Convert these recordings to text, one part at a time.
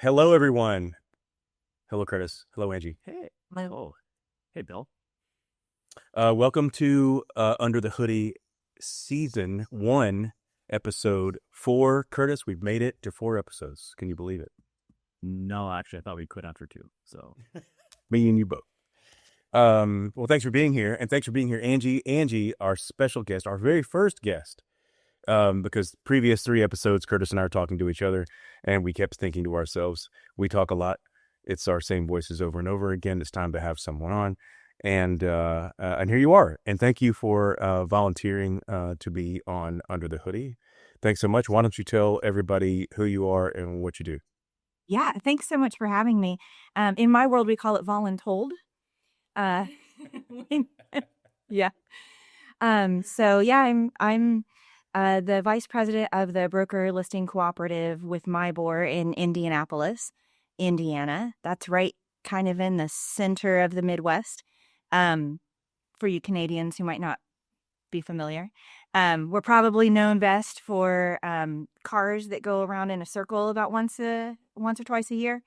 Hello, everyone. Hello, Kurtis. Hello, Angie. Hey, hello. Hey, Bill. Welcome to Under the Hoodie Season 1, Episode 4. Kurtis, we've made it to 4 episodes. Can you believe it? No, actually, I thought we'd quit after 2. So, Me and you both. Well, thanks for being here. And thanks for being here, Angie. Angie, our special guest, our very first guest. Because previous 3 episodes, Kurtis and I are talking to each other, and we kept thinking to ourselves, we talk a lot. It's our same voices over and over again. It's time to have someone on. And here you are. And thank you for volunteering to be on Under the Hoodie. Thanks so much. Why don't you tell everybody who you are and what you do? Yeah, thanks so much for having me. In my world, we call it voluntold. Yeah. I'm the vice president of the Broker Listing Cooperative with MIBOR in Indianapolis, Indiana. That's right, kind of in the center of the Midwest. For you Canadians who might not be familiar, we're probably known best for cars that go around in a circle about once or twice a year.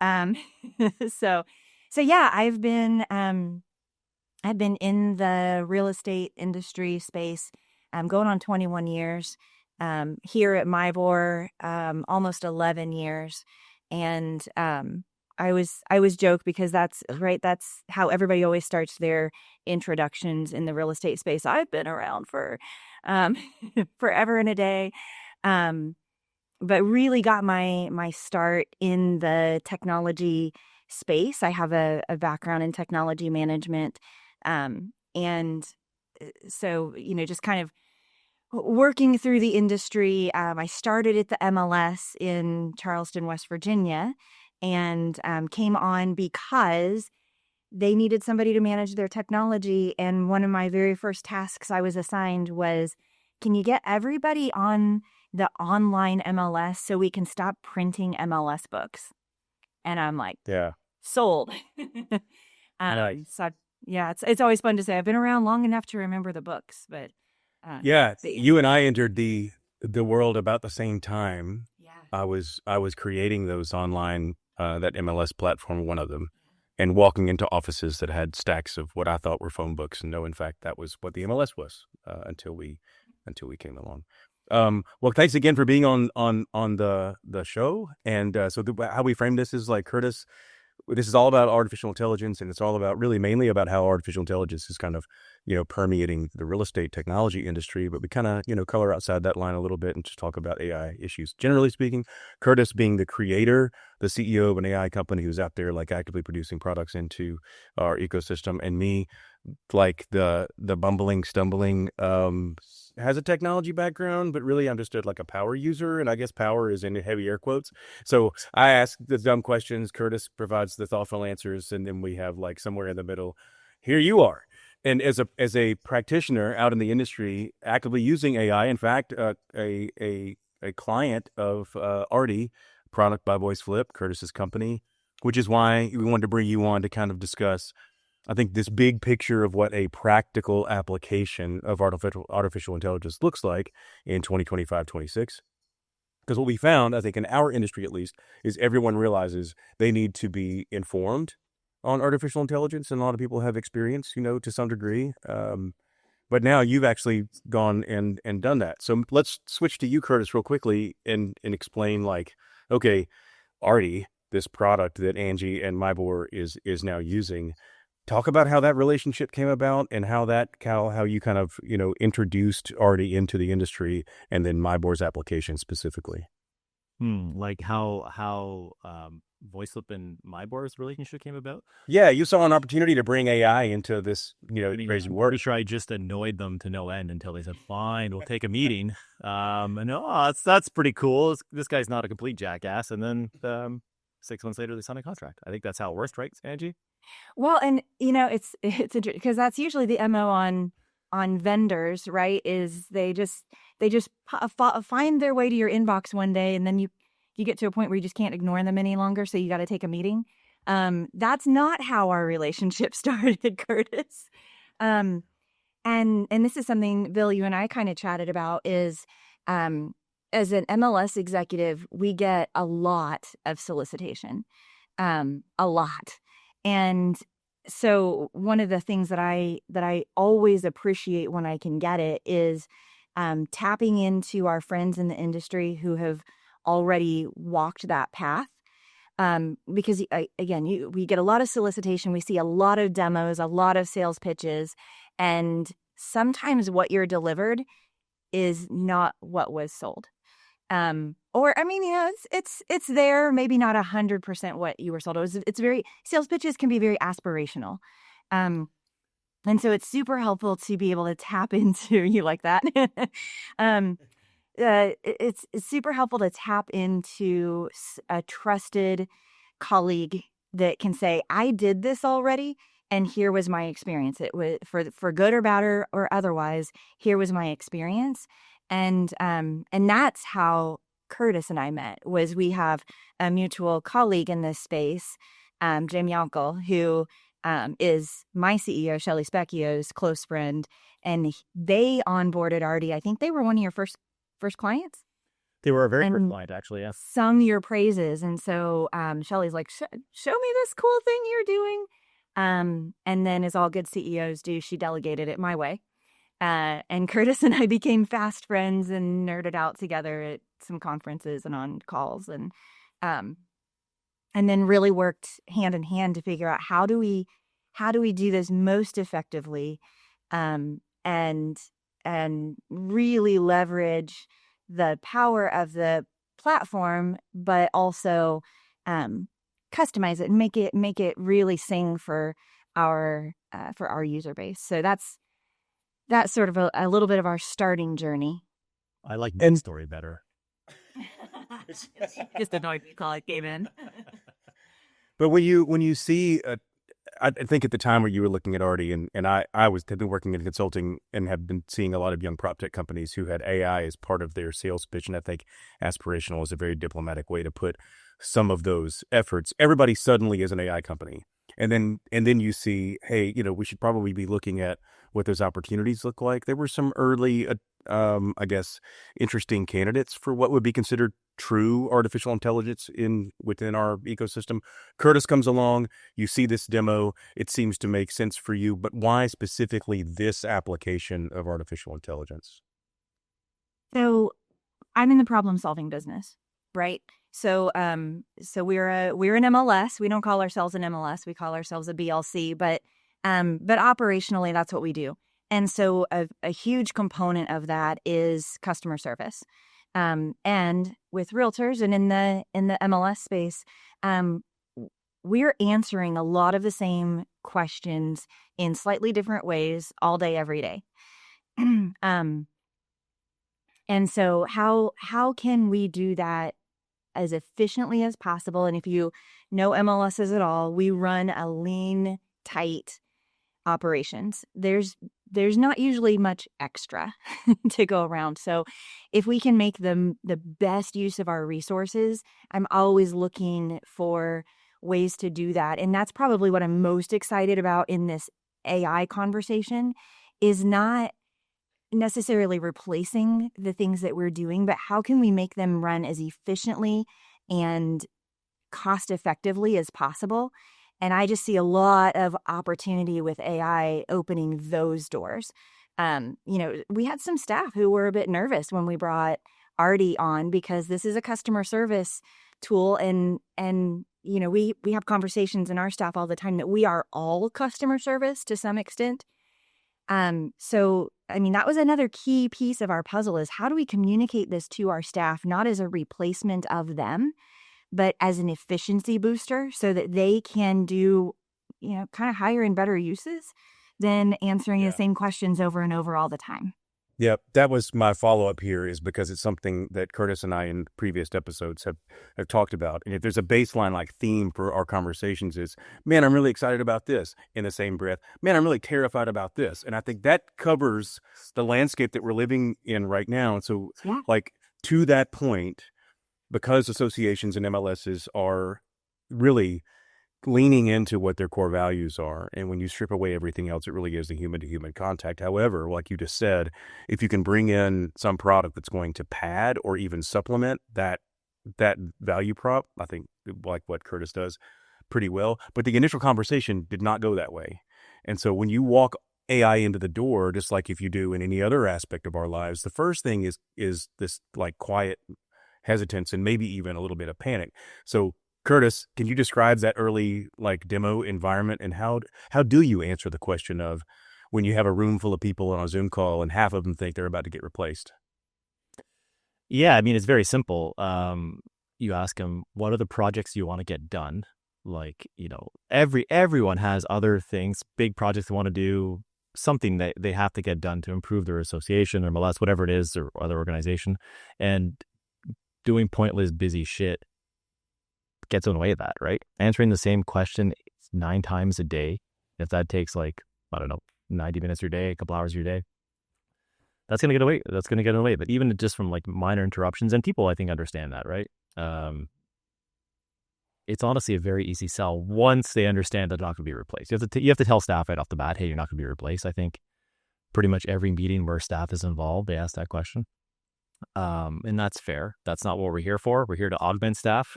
So yeah, I've been in the real estate industry space, going on 21 years. Here at MIBOR, almost 11 years, and I was joke because that's right. That's how everybody always starts their introductions in the real estate space. I've been around for forever and a day, but really got my start in the technology space. I have a background in technology management, and so just kind of working through the industry. I started at the MLS in Charleston, West Virginia, and came on because they needed somebody to manage their technology. And one of my very first tasks I was assigned was, can you get everybody on the online MLS so we can stop printing MLS books? And I'm like, Yeah. Sold. Nice. So yeah, it's always fun to say I've been around long enough to remember the books, but You and I entered the world about the same time. Yeah. I was creating those online that MLS platform, one of them, and walking into offices that had stacks of what I thought were phone books, and no, in fact, that was what the MLS was until we came along. Well, thanks again for being on the show. And how we frame this is like, Kurtis, this is all about artificial intelligence, and it's all about really mainly about how artificial intelligence is kind of, permeating the real estate technology industry. But we kind of, color outside that line a little bit and just talk about AI issues. Generally speaking, Kurtis being the creator, the CEO of an AI company who's out there like actively producing products into our ecosystem, and me, like the bumbling, stumbling, has a technology background, but really I'm just like a power user, and I guess power is in heavy air quotes. So I ask the dumb questions, Kurtis provides the thoughtful answers, and then we have like somewhere in the middle, here you are. And as a practitioner out in the industry, actively using AI, in fact, a client of Artie, product by Voice Flip, Kurtis's company, which is why we wanted to bring you on to kind of discuss, I think, this big picture of what a practical application of artificial intelligence looks like in 2025, 26. Because what we found, I think, in our industry at least, is everyone realizes they need to be informed on artificial intelligence, and a lot of people have experience, to some degree. But now you've actually gone and done that. So let's switch to you, Kurtis, real quickly and explain, like, okay, Artie, this product that Angie and MIBOR is now using. Talk about how that relationship came about and how you kind of, introduced Artie into the industry, and then MIBOR's application specifically. Like how VoiceFlip and MIBOR's relationship came about? Yeah, you saw an opportunity to bring AI into this, crazy work. Pretty sure I just annoyed them to no end until they said, "Fine, we'll take a meeting." And that's pretty cool. This guy's not a complete jackass. And then 6 months later, they signed a contract. I think that's how it works, right, Angie? Well, and it's interesting because that's usually the MO on vendors, right? Is they just find their way to your inbox one day, and then you get to a point where you just can't ignore them any longer, so you got to take a meeting. That's not how our relationship started, Kurtis. And this is something, Bill, you and I kind of chatted about is as an MLS executive, we get a lot of solicitation, a lot. And so one of the things that I always appreciate when I can get it is tapping into our friends in the industry who have already walked that path. Because we get a lot of solicitation, we see a lot of demos, a lot of sales pitches, and sometimes what you're delivered is not what was sold. It's there, maybe not 100% what you were sold. Sales pitches can be very aspirational. And so it's super helpful to be able to tap into, you like that? It's super helpful to tap into a trusted colleague that can say, I did this already, and here was my experience. It was for good or bad or otherwise, here was my experience. And that's how Kurtis and I met. Was we have a mutual colleague in this space, Jim Yonkel, who is my CEO, Shelly Specchio's close friend, and they onboarded Artie. I think they were one of your first clients. They were a very first client, actually. Yeah, sung your praises, and so Shelly's like, show me this cool thing you're doing. And then, as all good CEOs do, she delegated it my way. And Kurtis and I became fast friends and nerded out together at some conferences and on calls, and then really worked hand in hand to figure out how do we do this most effectively, and really leverage the power of the platform, but also customize it and make it really sing for our user base. So that's sort of a little bit of our starting journey. I like that story better. Just annoyed me call it came in. But when you see, I think at the time where you were looking at Artie, and I had been working in consulting and have been seeing a lot of young prop tech companies who had AI as part of their sales pitch, and I think aspirational is a very diplomatic way to put some of those efforts. Everybody suddenly is an AI company. And then you see, hey, we should probably be looking at what those opportunities look like. There were some early, interesting candidates for what would be considered true artificial intelligence within our ecosystem. Kurtis comes along, you see this demo, it seems to make sense for you, but why specifically this application of artificial intelligence? So I'm in the problem-solving business, right? So we're an MLS. We don't call ourselves an MLS. We call ourselves a BLC, but operationally, that's what we do. And so a huge component of that is customer service. And with realtors and in the MLS space, we're answering a lot of the same questions in slightly different ways all day, every day. And so how can we do that as efficiently as possible? And if you know MLSs at all, we run a lean, tight operations. There's not usually much extra to go around. So if we can make the best use of our resources, I'm always looking for ways to do that. And that's probably what I'm most excited about in this AI conversation, is not necessarily replacing the things that we're doing, but how can we make them run as efficiently and cost effectively as possible? And I just see a lot of opportunity with AI opening those doors. We had some staff who were a bit nervous when we brought Artie on, because this is a customer service tool, and we have conversations in our staff all the time that we are all customer service to some extent. So, that was another key piece of our puzzle, is how do we communicate this to our staff, not as a replacement of them, but as an efficiency booster, so that they can do, kind of higher and better uses than answering the same questions over and over all the time. Yep, that was my follow-up here, is because it's something that Kurtis and I in previous episodes have talked about. And if there's a baseline like theme for our conversations is, man, I'm really excited about this. In the same breath, man, I'm really terrified about this. And I think that covers the landscape that we're living in right now. And so to that point, because associations and MLSs are really leaning into what their core values are. And when you strip away everything else, it really is the human to human contact. However, like you just said, if you can bring in some product that's going to pad or even supplement that value prop, I think like what Kurtis does pretty well. But the initial conversation did not go that way. And so when you walk AI into the door, just like if you do in any other aspect of our lives, the first thing is this like quiet hesitance and maybe even a little bit of panic. So Kurtis, can you describe that early like demo environment, and how do you answer the question of when you have a room full of people on a Zoom call and half of them think they're about to get replaced? Yeah, I mean, it's very simple. You ask them, what are the projects you want to get done? Like, everyone has other things, big projects they want to do, something that they have to get done to improve their association or MLS, whatever it is, or other organization. And doing pointless, busy shit gets in the way of that, right? Answering the same question 9 times a day, if that takes 90 minutes of your day, a couple hours of your day, that's going to get away. That's going to get in the way. But even just from like minor interruptions, and people I think understand that, right? It's honestly a very easy sell once they understand that they're not going to be replaced. You have to tell staff right off the bat, hey, you're not going to be replaced. I think pretty much every meeting where staff is involved, they ask that question. And that's fair. That's not what we're here for. We're here to augment staff.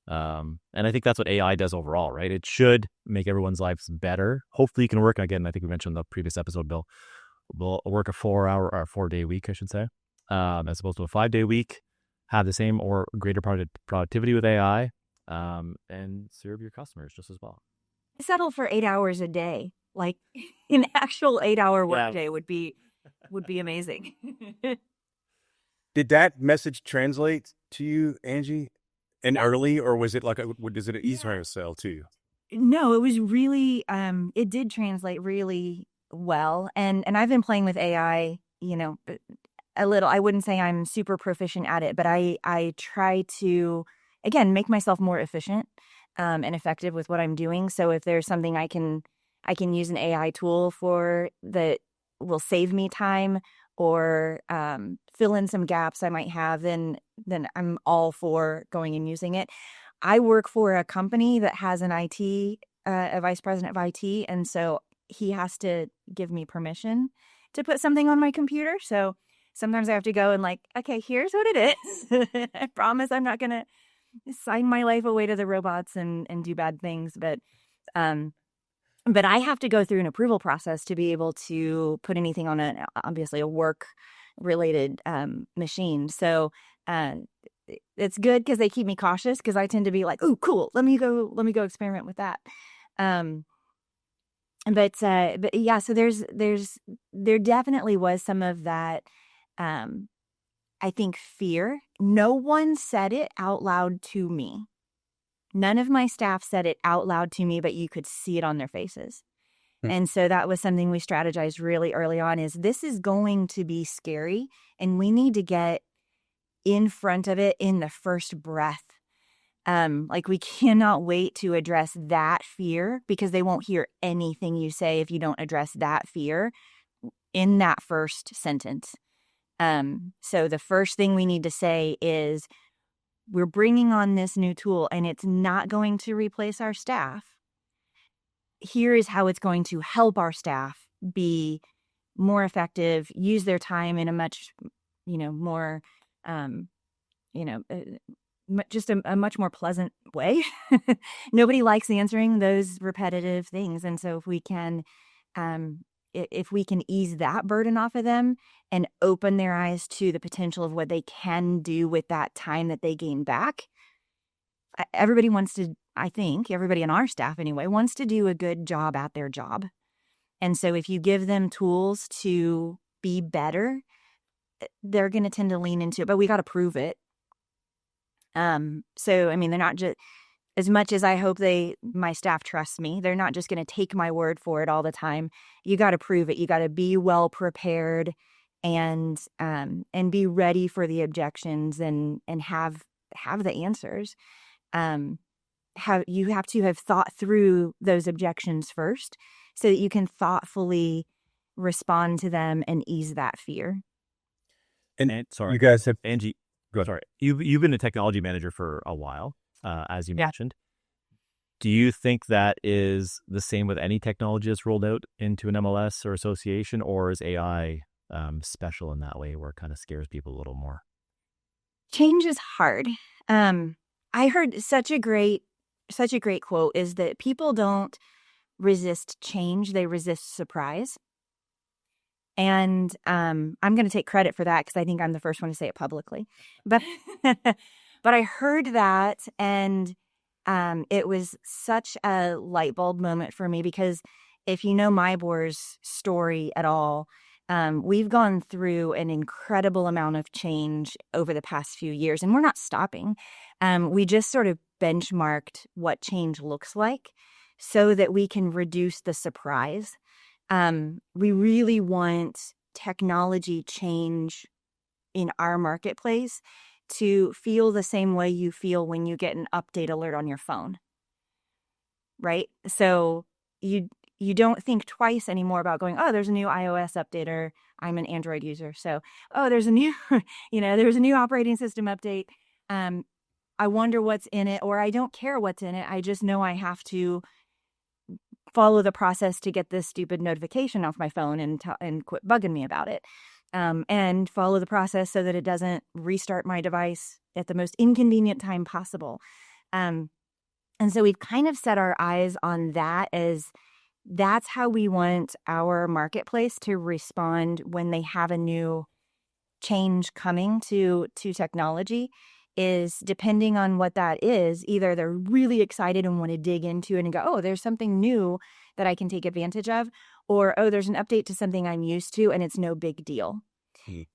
And I think that's what AI does overall, right? It should make everyone's lives better. Hopefully you can work, again, I think we mentioned in the previous episode, Bill, we'll work a 4-day week, I should say, as opposed to a 5-day week, have the same or greater productivity with AI, and serve your customers just as well. Settle for 8 hours a day. Like an actual 8-hour workday would be amazing. Did that message translate to you, Angie, and early, or was it is it an easier sell too? No, it was really, it did translate really well. And I've been playing with AI, a little. I wouldn't say I'm super proficient at it, but I try to, again, make myself more efficient and effective with what I'm doing. So if there's something I can use an AI tool for that will save me time or fill in some gaps I might have, then I'm all for going and using it. I work for a company that has an IT, a vice president of IT, and so he has to give me permission to put something on my computer. So sometimes I have to go and okay, here's what it is. I promise I'm not going to sign my life away to the robots and do bad things, but I have to go through an approval process to be able to put anything on obviously a work-related machine. So it's good because they keep me cautious, because I tend to be like, "Oh, cool, let me go experiment with that." But yeah, so there definitely was some of that. I think fear. No one said it out loud to me. None of my staff said it out loud to me, but you could see it on their faces. And so that was something we strategized really early on, is this is going to be scary and we need to get in front of it in the first breath. We cannot wait to address that fear, because they won't hear anything you say if you don't address that fear in that first sentence. So the first thing we need to say is, we're bringing on this new tool and it's not going to replace our staff. Here is how it's going to help our staff be more effective, use their time in a much, more, just a much more pleasant way. Nobody likes answering those repetitive things. And so if we can ease that burden off of them and open their eyes to the potential of what they can do with that time that they gain back, everybody wants to, I think, everybody in our staff anyway, wants to do a good job at their job. And so if you give them tools to be better, they're going to tend to lean into it, but we got to prove it. So, I mean, they're not just, as much as I hope my staff trusts me, they're not just going to take my word for it all the time. You got to prove it. You got to be well prepared and be ready for the objections and have the answers. You have to have thought through those objections first, so that you can thoughtfully respond to them and ease that fear. And sorry, you guys have Angie. Sorry, you've been a technology manager for a while, as you mentioned. Do you think that is the same with any technology that's rolled out into an MLS or association, or is AI special in that way where it kind of scares people a little more? Change is hard. I heard such a great quote is that people don't resist change, they resist surprise. And I'm going to take credit for that because I think I'm the first one to say it publicly. But but I heard that, and it was such a light bulb moment for me, because if you know MIBOR's story at all, we've gone through an incredible amount of change over the past few years, and we're not stopping. We just sort of benchmarked what change looks like so that we can reduce the surprise. We really want technology change in our marketplace to feel the same way you feel when you get an update alert on your phone, right? So you don't think twice anymore about going, oh, there's a new iOS update, or I'm an Android user, so, oh, there's a new, there's a new operating system update. I wonder what's in it, or I don't care what's in it. I just know I have to follow the process to get this stupid notification off my phone and quit bugging me about it. And follow the process so that it doesn't restart my device at the most inconvenient time possible. And so we've kind of set our eyes on that, as that's how we want our marketplace to respond when they have a new change coming to technology, is depending on what that is. Either they're really excited and want to dig into it and go, oh, there's something new that I can take advantage of, or, oh, there's an update to something I'm used to and it's no big deal.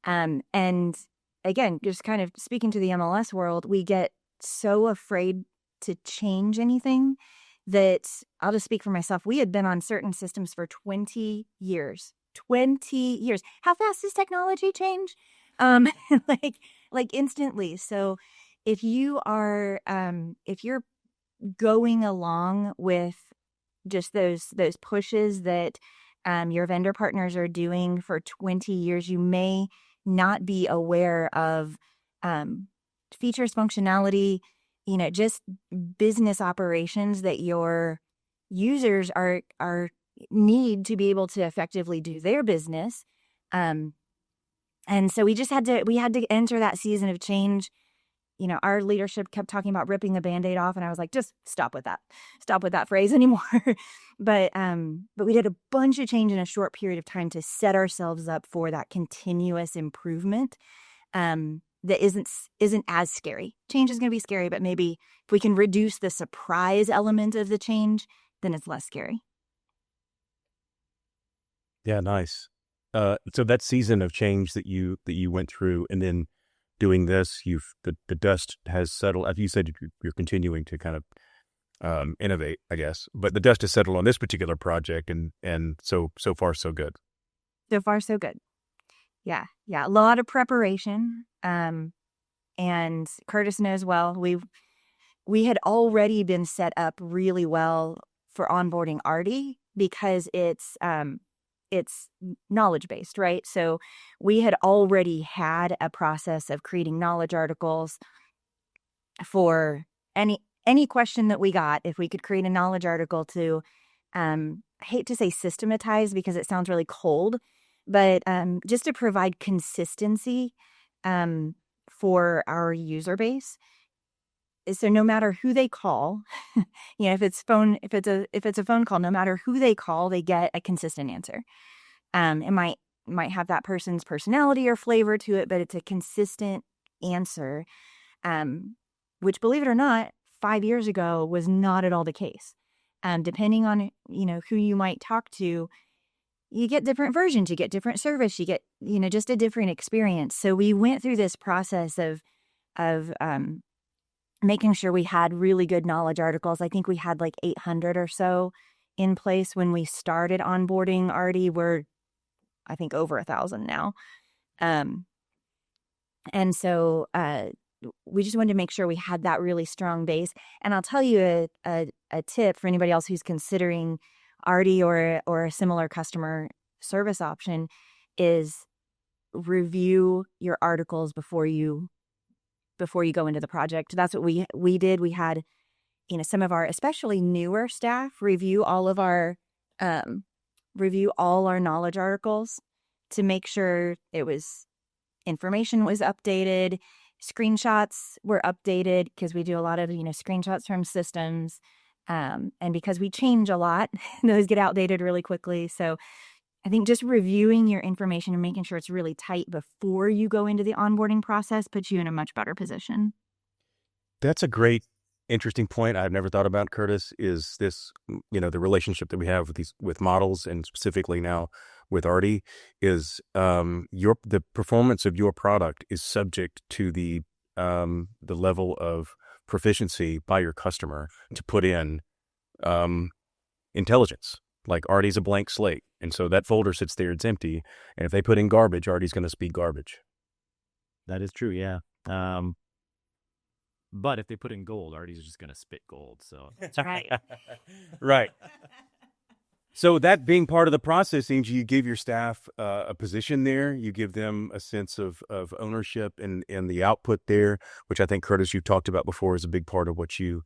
And again, just kind of speaking to the MLS world, we get so afraid to change anything that, I'll just speak for myself, we had been on certain systems for 20 years. 20 years. How fast does technology change? Like instantly. So if you are, if you're going along with just those pushes that your vendor partners are doing for 20 years, you may not be aware of features, functionality, just business operations that your users are need to be able to effectively do their business. And so we had to enter that season of change. Our leadership kept talking about ripping the Band-Aid off, and I was like, just stop with that phrase anymore. But we did a bunch of change in a short period of time to set ourselves up for that continuous improvement. That isn't as scary. Change is going to be scary, but maybe if we can reduce the surprise element of the change, then it's less scary. Yeah, nice. So that season of change that you went through, and then doing this, the dust has settled. As you said, you're continuing to kind of innovate, I guess. But the dust has settled on this particular project, and so far so good. So far so good. Yeah, a lot of preparation. And Kurtis knows well. We had already been set up really well for onboarding Artie, because it's knowledge based, right? So we had already had a process of creating knowledge articles for any question that we got. If we could create a knowledge article to, I hate to say systematize because it sounds really cold, but just to provide consistency for our user base. So no matter who they call, if it's a phone call, no matter who they call, they get a consistent answer. It might have that person's personality or flavor to it, but it's a consistent answer, which, believe it or not, 5 years ago was not at all the case. Depending on who you might talk to, you get different versions, you get different service, you get just a different experience. So we went through this process of making sure we had really good knowledge articles. I think we had like 800 or so in place when we started onboarding Artie. We're, I think, over 1,000 now. And so we just wanted to make sure we had that really strong base. And I'll tell you a tip for anybody else who's considering Artie or a similar customer service option is review your articles before you go into the project. That's what we did. We had some of our especially newer staff review all our knowledge articles to make sure information was updated, screenshots were updated, because we do a lot of screenshots from systems, and because we change a lot, those get outdated really quickly. So I think just reviewing your information and making sure it's really tight before you go into the onboarding process puts you in a much better position. That's a great, interesting point I've never thought about, Kurtis, is this, the relationship that we have with models, and specifically now with Artie, is the performance of your product is subject to the level of proficiency by your customer to put in intelligence. Like Artie's a blank slate, and so that folder sits there, it's empty, and if they put in garbage, Artie's going to speak garbage. That is true, yeah. But if they put in gold, Artie's just going to spit gold. So that's right. Right. So that being part of the process, Angie, you give your staff a position there. You give them a sense of ownership and the output there, which I think, Kurtis, you've talked about before, is a big part of what you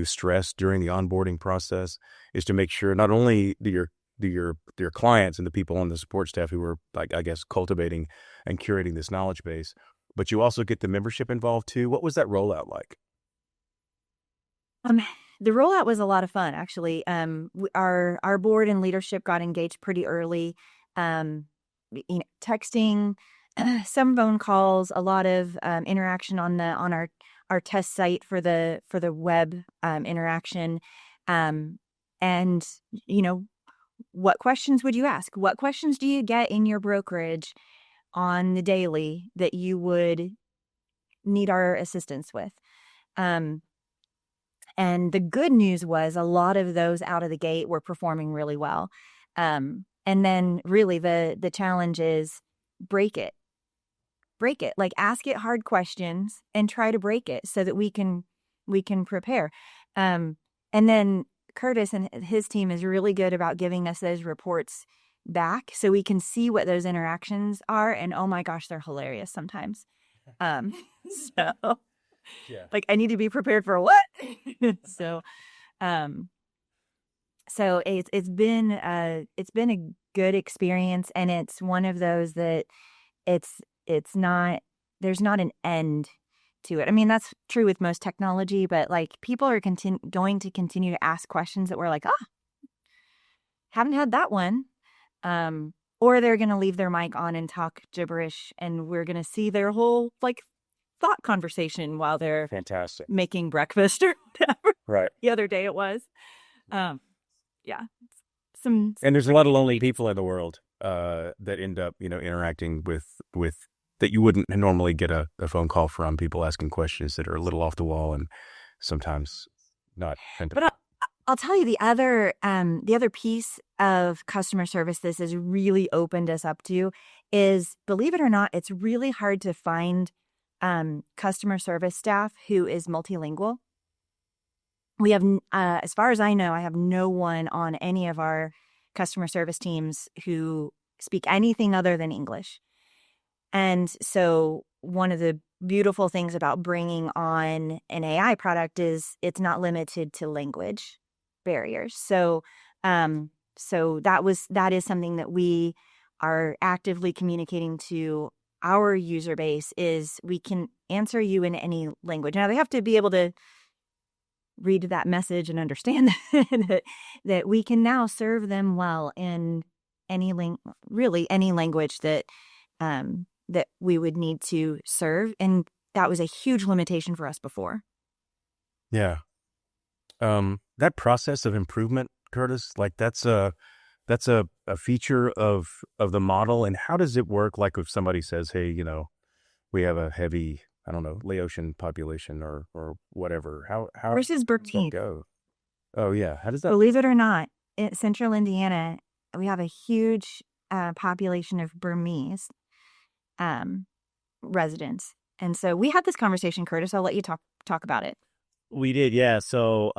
stress during the onboarding process, is to make sure not only do your clients and the people on the support staff who are, like, I guess, cultivating and curating this knowledge base, but you also get the membership involved too. What was that rollout like? The rollout was a lot of fun, actually. Our board and leadership got engaged pretty early. Texting, some phone calls, a lot of interaction on our test site for the web interaction, and what questions would you ask? What questions do you get in your brokerage on the daily that you would need our assistance with? And the good news was a lot of those out of the gate were performing really well. And then really the challenge is break it. Like, ask it hard questions and try to break it so that we can prepare. And then Kurtis and his team is really good about giving us those reports back so we can see what those interactions are. And oh my gosh, they're hilarious sometimes. So yeah, like, I need to be prepared for what? So it's been a good experience, and it's one of those that it's not, there's not an end to it. I mean, that's true with most technology, but like, people are going to continue to ask questions that we're like, haven't had that one. Or they're going to leave their mic on and talk gibberish, and we're going to see their whole thought conversation while they're fantastic making breakfast or whatever. Right. The other day it was. Yeah. And there's a lot of lonely people in the world that end up, interacting with that you wouldn't normally get a phone call from, people asking questions that are a little off the wall and sometimes not. But I'll tell you the other piece of customer service this has really opened us up to is, believe it or not, it's really hard to find customer service staff who is multilingual. We have, as far as I know, I have no one on any of our customer service teams who speak anything other than English. And so one of the beautiful things about bringing on an AI product is it's not limited to language barriers. So that is something that we are actively communicating to our user base, is we can answer you in any language. Now, they have to be able to read that message and understand that we can now serve them well in any language that we would need to serve. And that was a huge limitation for us before. Yeah. That process of improvement, Kurtis, like that's a feature of the model. And how does it work? Like, if somebody says, hey, we have a heavy, I don't know, Laotian population or whatever. How versus does Burmese that go? Oh yeah. How does that? Believe it or not, in central Indiana, we have a huge population of Burmese residents. And so we had this conversation, Kurtis. I'll let you talk about it. We did, yeah. So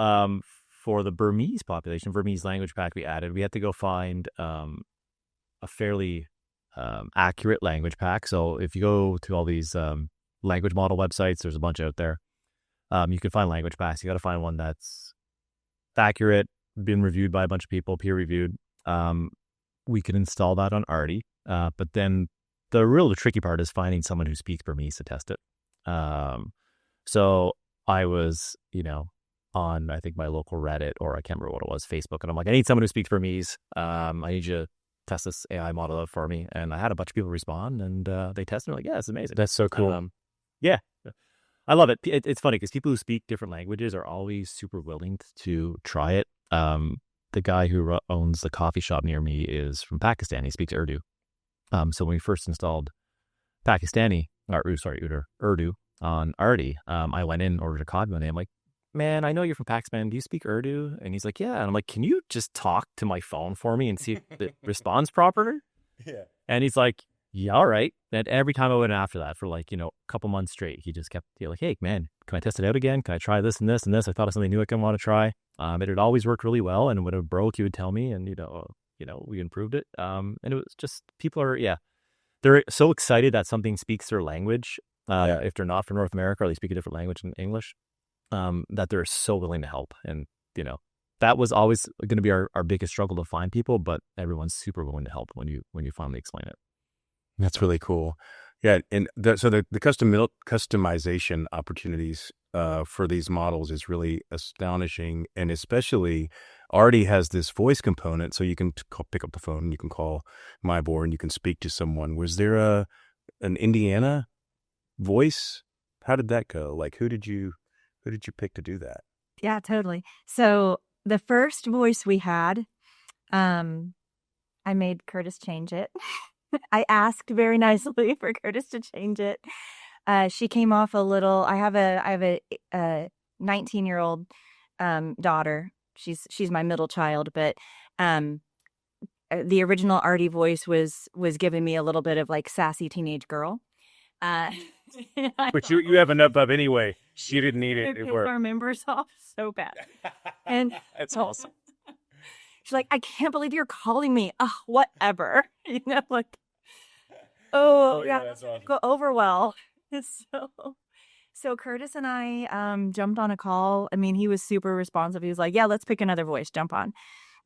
for the Burmese population, Burmese language pack we added, we had to go find a fairly accurate language pack. So if you go to all these language model websites, there's a bunch out there. You can find language packs. You got to find one that's accurate, been reviewed by a bunch of people, peer reviewed. We could install that on Artie. But then the tricky part is finding someone who speaks Burmese to test it. So I was, on, I think, my local Reddit, or I can't remember what it was, Facebook. And I'm like, I need someone who speaks Burmese. I need you to test this AI model out for me. And I had a bunch of people respond, and they tested. They're like, yeah, it's amazing. That's so cool. Yeah. I love it. It's funny because people who speak different languages are always super willing to try it. The guy who owns the coffee shop near me is from Pakistan. He speaks Urdu. So when we first installed Urdu on Artie, I went in, ordered a coffee one day. I'm like, man, I know you're from Pakistan. Do you speak Urdu? And he's like, yeah. And I'm like, can you just talk to my phone for me and see if it responds proper? Yeah. And he's like, yeah, all right. And every time I went after that for a couple months straight, he just kept like, hey, man, can I test it out again? Can I try this and this and this? I thought of something new I want to try. It had always worked really well. And when it broke, he would tell me, and, we improved it. And it was just, people are, they're so excited that something speaks their language. If they're not from North America, or they speak a different language than English, that they're so willing to help. And, that was always going to be our biggest struggle, to find people, but everyone's super willing to help when you finally explain it. That's really cool. Yeah. And so the customization opportunities for these models is really astonishing. And especially Artie has this voice component. So you can pick up the phone and you can call MIBOR and you can speak to someone. Was there an Indiana voice? How did that go? Like, who did you pick to do that? Yeah, totally. So the first voice we had, I made Kurtis change it. I asked very nicely for Kurtis to change it. She came off a little. I have a 19-year-old daughter. She's my middle child, but the original Artie voice was giving me a little bit of like sassy teenage girl. Which you have enough of anyway. She didn't need it. It pissed our members off so bad. And that's awesome. She's like, I can't believe you're calling me. Whatever. Like, oh yeah, that's awesome. Go over well. So Kurtis and I jumped on a call. I mean, he was super responsive. He was like, yeah, let's pick another voice. Jump on.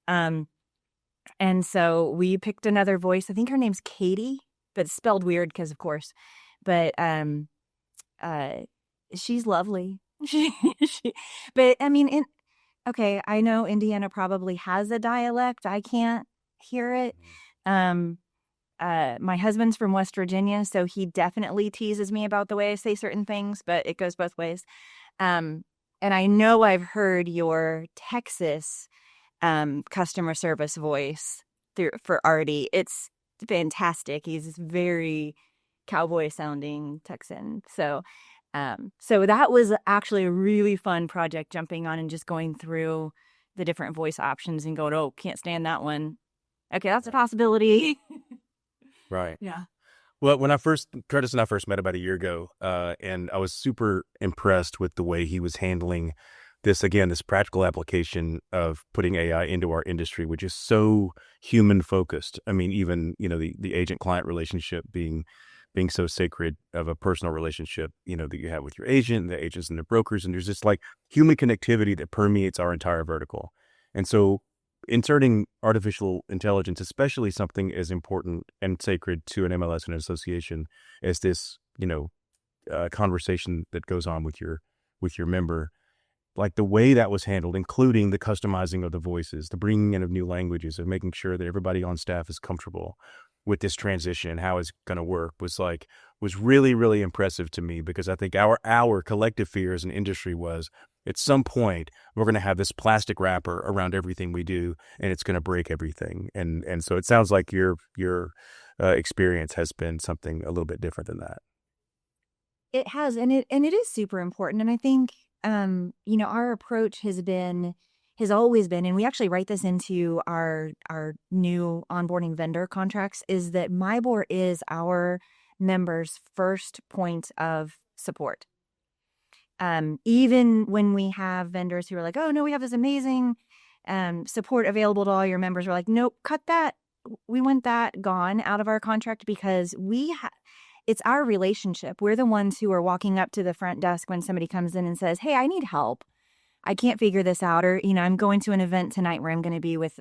And so we picked another voice. I think her name's Katie, but it's spelled weird because, of course. But she's lovely. But I mean, okay, I know Indiana probably has a dialect. I can't hear it. My husband's from West Virginia, so he definitely teases me about the way I say certain things, but it goes both ways. And I know I've heard your Texas customer service voice for Artie. It's fantastic. He's very cowboy sounding Texan. So that was actually a really fun project, jumping on and just going through the different voice options and going, oh, can't stand that one. Okay, that's a possibility. Right. Yeah. Well, Kurtis and I first met about a year ago, and I was super impressed with the way he was handling this practical application of putting AI into our industry, which is so human focused. I mean, even, the agent-client relationship being so sacred of a personal relationship, that you have with your agent, the agents and the brokers. And there's this like human connectivity that permeates our entire vertical. And so inserting artificial intelligence, especially something as important and sacred to an MLS and an association as this, conversation that goes on with your member, like the way that was handled, including the customizing of the voices, the bringing in of new languages, and making sure that everybody on staff is comfortable with this transition, how it's going to work, was really, really impressive to me, because I think our collective fear as an industry was, at some point we're going to have this plastic wrapper around everything we do, and it's going to break everything. And so it sounds like your experience has been something a little bit different than that. It has, and it is super important. And I think our approach has always been, and we actually write this into our new onboarding vendor contracts, is that MIBOR is our members' first point of support. Even when we have vendors who are like, oh no, we have this amazing support available to all your members, we're like, nope, cut that. We want that gone out of our contract, because it's our relationship. We're the ones who are walking up to the front desk when somebody comes in and says, hey, I need help. I can't figure this out. Or, I'm going to an event tonight where I'm going to be with,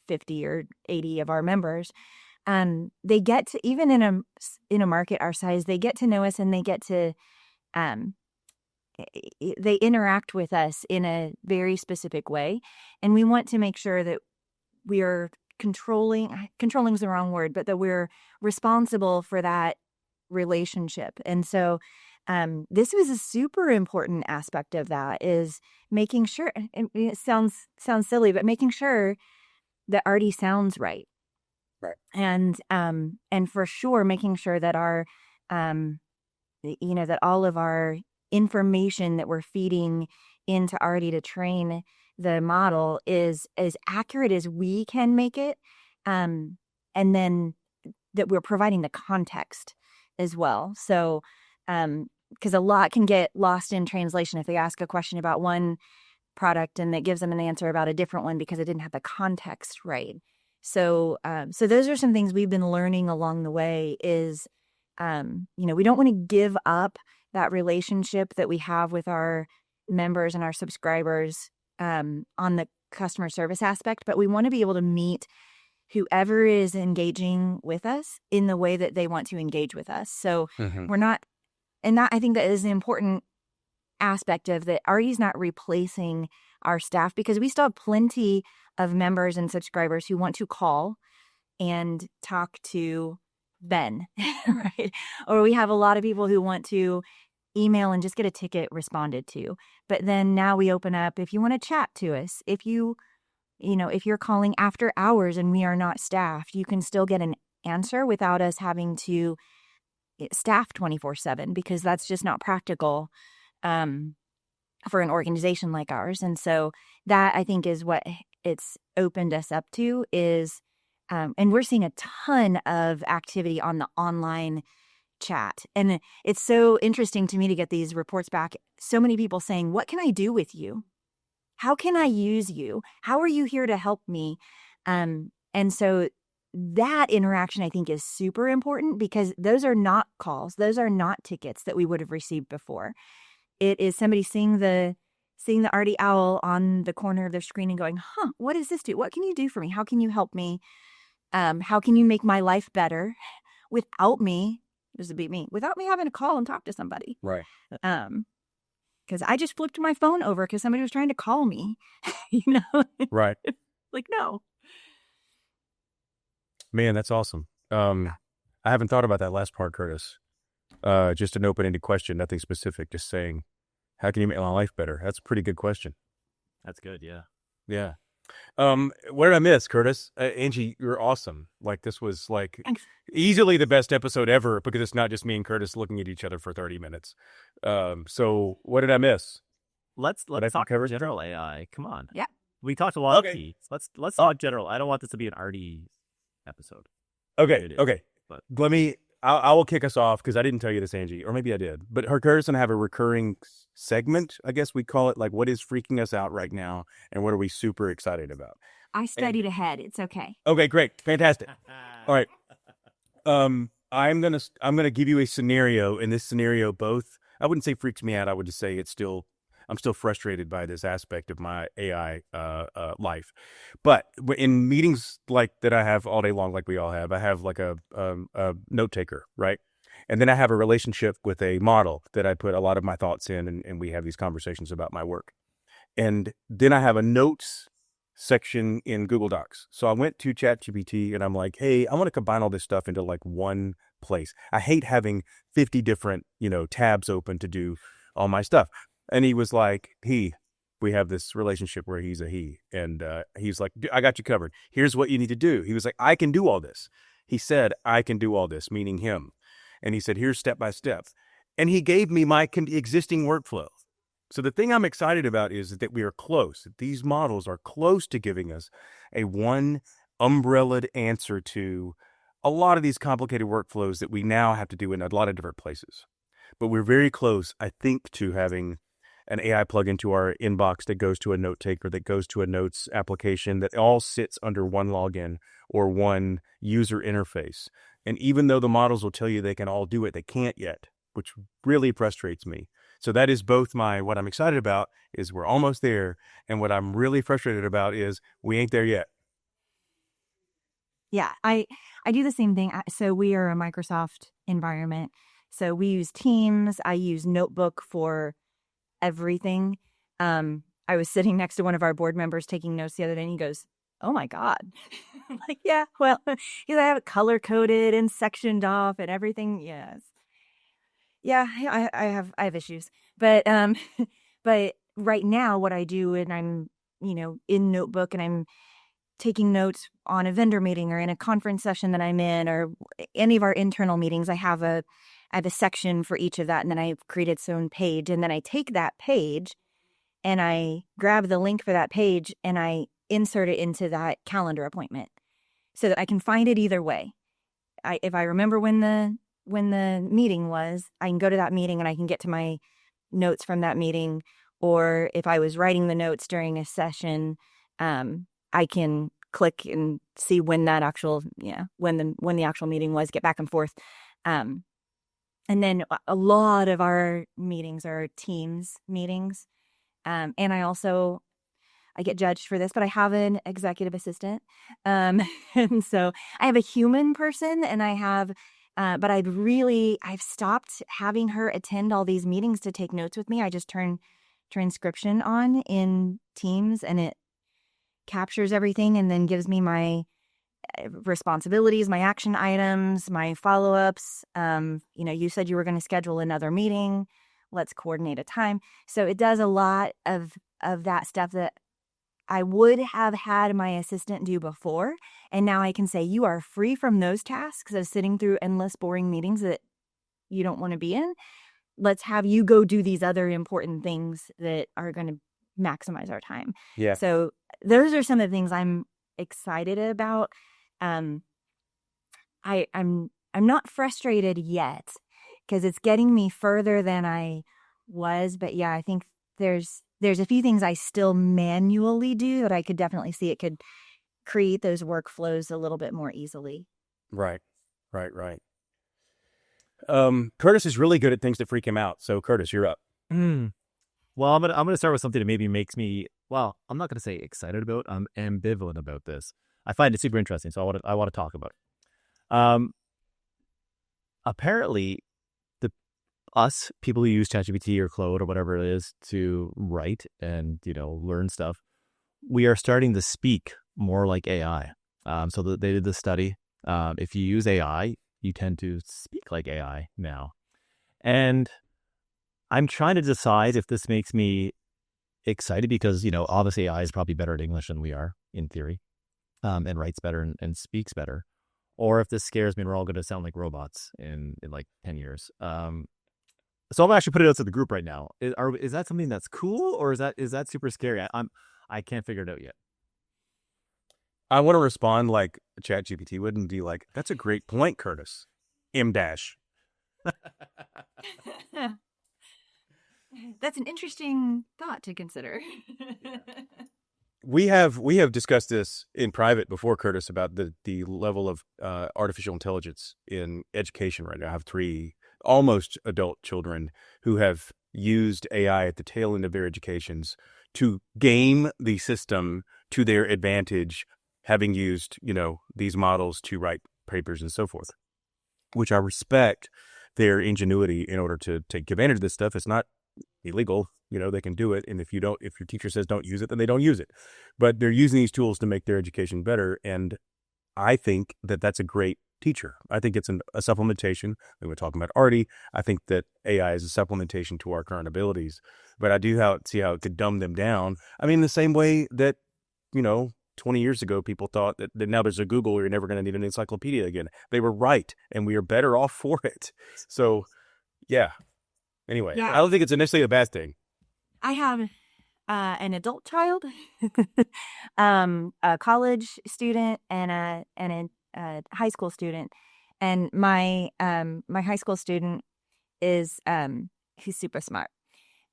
50 or 80 of our members. They get to, even in a market our size, they get to know us, and they get to, they interact with us in a very specific way. And we want to make sure that we are controlling is the wrong word, but that we're responsible for that relationship. And so this was a super important aspect of that, is making sure, and it sounds silly, but making sure that Artie sounds right. Right. And for sure, making sure that our, that all of our information that we're feeding into Artie to train the model is as accurate as we can make it. And then that we're providing the context as well. So, because a lot can get lost in translation if they ask a question about one product and that gives them an answer about a different one because it didn't have the context right. So those are some things we've been learning along the way is, we don't want to give up that relationship that we have with our members and our subscribers on the customer service aspect, but we want to be able to meet whoever is engaging with us in the way that they want to engage with us. So we're not, and that, I think that is an important aspect of that. Artie's not replacing our staff, because we still have plenty of members and subscribers who want to call and talk to Ben, right? Or we have a lot of people who want to email and just get a ticket responded to. But then now we open up, if you want to chat to us, if you're calling after hours and we are not staffed, you can still get an answer without us having to staff 24/7, because that's just not practical for an organization like ours. And so that, I think, is what it's opened us up to is, and we're seeing a ton of activity on the online chat. And it's so interesting to me to get these reports back. So many people saying, what can I do with you? How can I use you? How are you here to help me? And so that interaction, I think, is super important, because those are not calls. Those are not tickets that we would have received before. It is somebody seeing the Artie Owl on the corner of their screen and going, what does this do? What can you do for me? How can you help me? How can you make my life better without me? This would be me. Without me having to call and talk to somebody. Right. Because I just flipped my phone over because somebody was trying to call me. Right. Like, no. Man, that's awesome. I haven't thought about that last part, Kurtis. Just an open-ended question, nothing specific, just saying, how can you make my life better? That's a pretty good question. That's good, yeah. Yeah. What did I miss, Kurtis? Angie, you're awesome. Like, this was easily the best episode ever, because it's not just me and Kurtis looking at each other for 30 minutes. So what did I miss? Let's talk general AI. Come on. Yeah. We talked a lot of keys. Let's talk general. I don't want this to be an Artie episode. Okay. But I will kick us off, because I didn't tell you this, Angie, or maybe I did. But Kurtis and I have a recurring segment, I guess we call it, like, what is freaking us out right now, and what are we super excited about? I studied ahead. It's okay. Okay, great, fantastic. All right, I'm gonna give you a scenario. In this scenario, I wouldn't say freaks me out. I would just say I'm still frustrated by this aspect of my AI life. But in meetings like that I have all day long, like we all have, I have like a note taker, right? And then I have a relationship with a model that I put a lot of my thoughts in, and we have these conversations about my work. And then I have a notes section in Google Docs. So I went to ChatGPT and I'm like, hey, I want to combine all this stuff into like one place. I hate having 50 different, tabs open to do all my stuff. And he was like, we have this relationship where he's a he. And he's like, I got you covered. Here's what you need to do. He was like, I can do all this. He said, I can do all this, meaning him. And he said, here's step by step. And he gave me my existing workflow. So the thing I'm excited about is that we are close. These models are close to giving us a one umbrellaed answer to a lot of these complicated workflows that we now have to do in a lot of different places. But we're very close, I think, to having an AI plug into our inbox that goes to a note taker, that goes to a notes application, that all sits under one login or one user interface. And even though the models will tell you they can all do it, they can't yet, which really frustrates me. So that is both what I'm excited about is we're almost there. And what I'm really frustrated about is we ain't there yet. Yeah, I do the same thing. So we are a Microsoft environment. So we use Teams. I use Notebook for everything. I was sitting next to one of our board members taking notes the other day, and he goes, "Oh my God." I'm like, yeah, well, I have it color coded and sectioned off and everything. Yes. Yeah, I have issues. But but right now what I do, and I'm, in Notebook, and I'm taking notes on a vendor meeting or in a conference session that I'm in, or any of our internal meetings, I have a section for each of that, and then I've created its own page, and then I take that page and I grab the link for that page and I insert it into that calendar appointment so that I can find it either way. If I remember when the meeting was, I can go to that meeting and I can get to my notes from that meeting. Or if I was writing the notes during a session, I can click and see when that actual, when the actual meeting was, get back and forth. And then a lot of our meetings are Teams meetings. And I get judged for this, but I have an executive assistant. And so I have a human person, and but I've stopped having her attend all these meetings to take notes with me. I just turn transcription on in Teams, and it captures everything and then gives me my responsibilities, my action items, my follow-ups. You said you were going to schedule another meeting. Let's coordinate a time. So it does a lot of that stuff that I would have had my assistant do before. And now I can say, you are free from those tasks of sitting through endless boring meetings that you don't want to be in. Let's have you go do these other important things that are going to maximize our time. Yeah. So those are some of the things I'm excited about. I'm not frustrated yet because it's getting me further than I was. But yeah, I think there's a few things I still manually do that I could definitely see it could create those workflows a little bit more easily. Right. Kurtis is really good at things that freak him out. So Kurtis, you're up. Well, I'm gonna start with something that maybe makes me, well, I'm not gonna say excited about. I'm ambivalent about this. I find it super interesting, so I want to talk about it. Apparently, people who use ChatGPT or Claude or whatever it is to write and learn stuff, we are starting to speak more like AI. So they did this study. If you use AI, you tend to speak like AI now, and I'm trying to decide if this makes me excited because obviously AI is probably better at English than we are in theory, and writes better and speaks better, or if this scares me and we're all going to sound like robots in like 10 years. So I'm actually putting it out to the group right now. Is that something that's cool, or is that super scary? I can't figure it out yet. I want to respond like ChatGPT would and be like, "That's a great point, Kurtis." M-. That's an interesting thought to consider. We have discussed this in private before, Kurtis, about the level of artificial intelligence in education right now. I have 3 almost adult children who have used AI at the tail end of their educations to game the system to their advantage, having used, these models to write papers and so forth, which I respect their ingenuity in order to take advantage of this stuff. It's not illegal. They can do it. And if your teacher says don't use it, then they don't use it. But they're using these tools to make their education better. And I think that that's a great teacher. I think it's a supplementation. We were talking about Artie. I think that AI is a supplementation to our current abilities. But I do see how it could dumb them down. I mean, the same way that, 20 years ago, people thought that now there's a Google, you're never going to need an encyclopedia again. They were right, and we are better off for it. So, yeah. Anyway, Yeah. I don't think it's initially a bad thing. I have an adult child, a college student, and a high school student. And my high school student is he's super smart.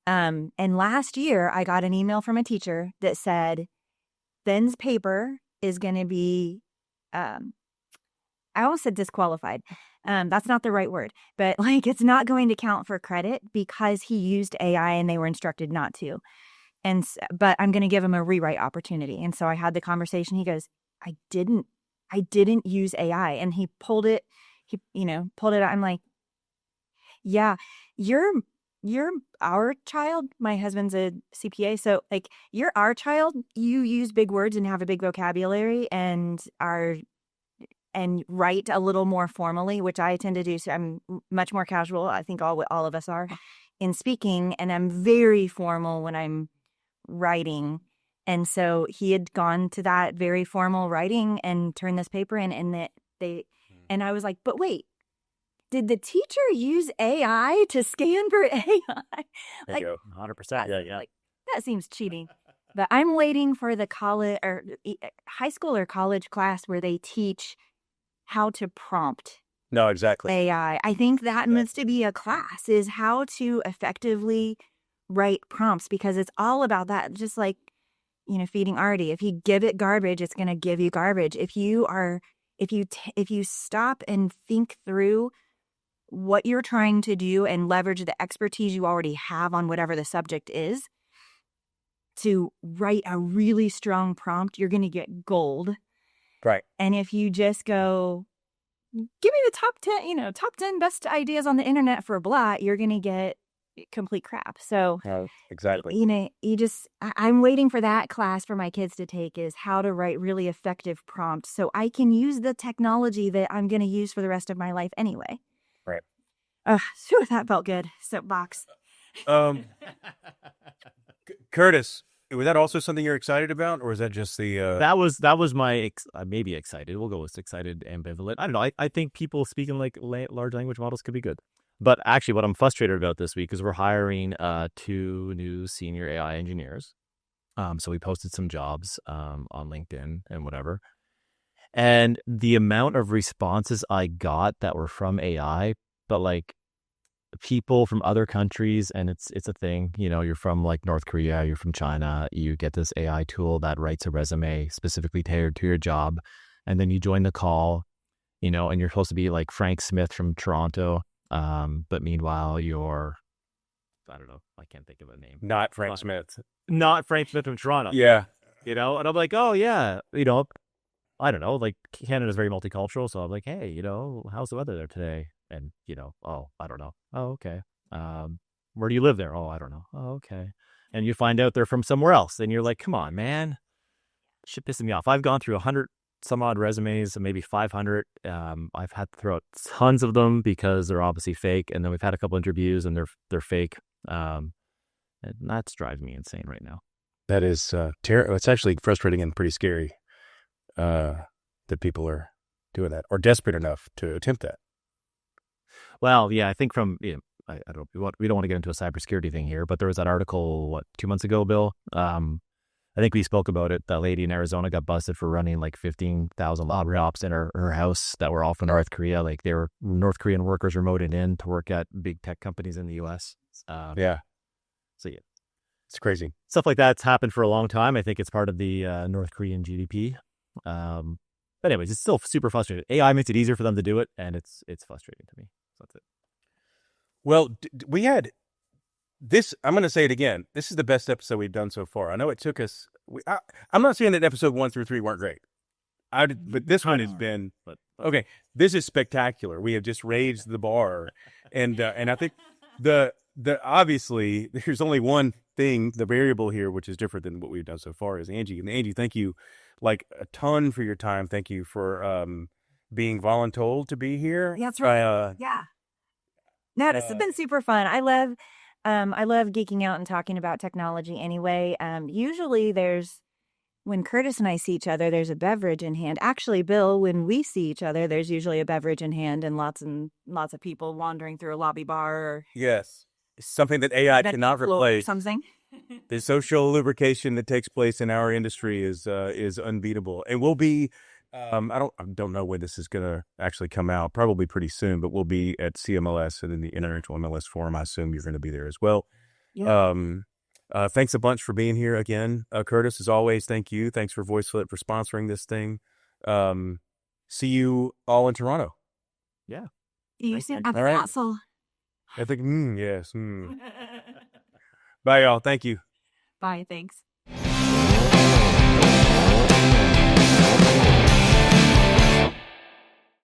And last year, I got an email from a teacher that said, Ben's paper is going to be I almost said disqualified. That's not the right word, but like it's not going to count for credit because he used AI and they were instructed not to. But I'm going to give him a rewrite opportunity. And so I had the conversation. He goes, I didn't use AI. And he pulled it out. I'm like, yeah, you're our child. My husband's a CPA. So like you're our child. You use big words and have a big vocabulary and write a little more formally, which I tend to do. So I'm much more casual. I think all of us are in speaking, and I'm very formal when I'm writing. And so he had gone to that very formal writing and turned this paper in, and and I was like, but wait, did the teacher use AI to scan for AI? Like 100%. Yeah. Like, that seems cheating. But I'm waiting for the college or high school or college class where they teach how to prompt No, exactly. AI. I think that needs to be a class, is how to effectively write prompts, because it's all about that. Just like, feeding Artie. If you give it garbage, it's going to give you garbage. If you stop and think through what you're trying to do and leverage the expertise you already have on whatever the subject is to write a really strong prompt, you're going to get gold. Right. And if you just go, give me the top 10 best ideas on the internet for blah, you're going to get complete crap. So exactly. I'm waiting for that class for my kids to take, is how to write really effective prompts so I can use the technology that I'm going to use for the rest of my life anyway. Right. Phew, that felt good. Soapbox. Kurtis, was that also something you're excited about, or is that just the? That was my maybe excited. We'll go with excited, ambivalent. I don't know. I think people speaking like large language models could be good. But actually, what I'm frustrated about this week is we're hiring 2 new senior AI engineers. So we posted some jobs on LinkedIn and whatever. And the amount of responses I got that were from AI, but like people from other countries, and it's a thing, you're from like North Korea, you're from China, you get this AI tool that writes a resume specifically tailored to your job, and then you join the call, and you're supposed to be like Frank Smith from Toronto, but meanwhile you're, I don't know, I can't think of a name. Not Frank Smith from Toronto. Yeah. And I'm like, oh yeah, I don't know, like Canada's very multicultural, so I'm like, hey, how's the weather there today? And, oh, I don't know. Oh, okay. Where do you live there? Oh, I don't know. Oh, okay. And you find out they're from somewhere else. And you're like, come on, man. Shit pissing me off. I've gone through 100 some odd resumes, maybe 500. I've had to throw out tons of them because they're obviously fake. And then we've had a couple interviews and they're fake. And that's driving me insane right now. That is terrible. It's actually frustrating and pretty scary that people are doing that or desperate enough to attempt that. Well, yeah, I think from, I don't, we don't want to get into a cybersecurity thing here, but there was that article, 2 months ago, Bill? I think we spoke about it. That lady in Arizona got busted for running like 15,000 laptops in her house that were all from North Korea. Like they were North Korean workers remoted in to work at big tech companies in the U.S. Yeah. So yeah. It's crazy. Stuff like that's happened for a long time. I think it's part of the North Korean GDP. But anyways, it's still super frustrating. AI makes it easier for them to do it, and it's frustrating to me. So that's it. Well, we had this. I'm going to say it again. This is the best episode we've done so far. I know it took us. I'm not saying that episode 1 through 3 weren't great. But this one has been okay. This is spectacular. We have just raised the bar, and I think the obviously there's only one thing, the variable here, which is different than what we've done so far, is Angie. And Angie, thank you like a ton for your time. Thank you for being voluntold to be here. Yeah, that's right. Yeah. No, this has been super fun. I love geeking out and talking about technology anyway. Usually when Kurtis and I see each other, there's a beverage in hand. Actually, Bill, when we see each other, there's usually a beverage in hand and lots of people wandering through a lobby bar. Or yes. Something that AI cannot replace. Something. The social lubrication that takes place in our industry is unbeatable. And we'll be I don't know when this is going to actually come out, probably pretty soon, but we'll be at CMLS and in the International MLS Forum. I assume you're going to be there as well. Yeah. Thanks a bunch for being here again. Kurtis, as always, thank you. Thanks for VoiceFlip for sponsoring this thing. see you all in Toronto. Yeah. You Thanks, see Angie. at the All right. castle. I think, yes. Bye, y'all. Thank you. Bye. Thanks.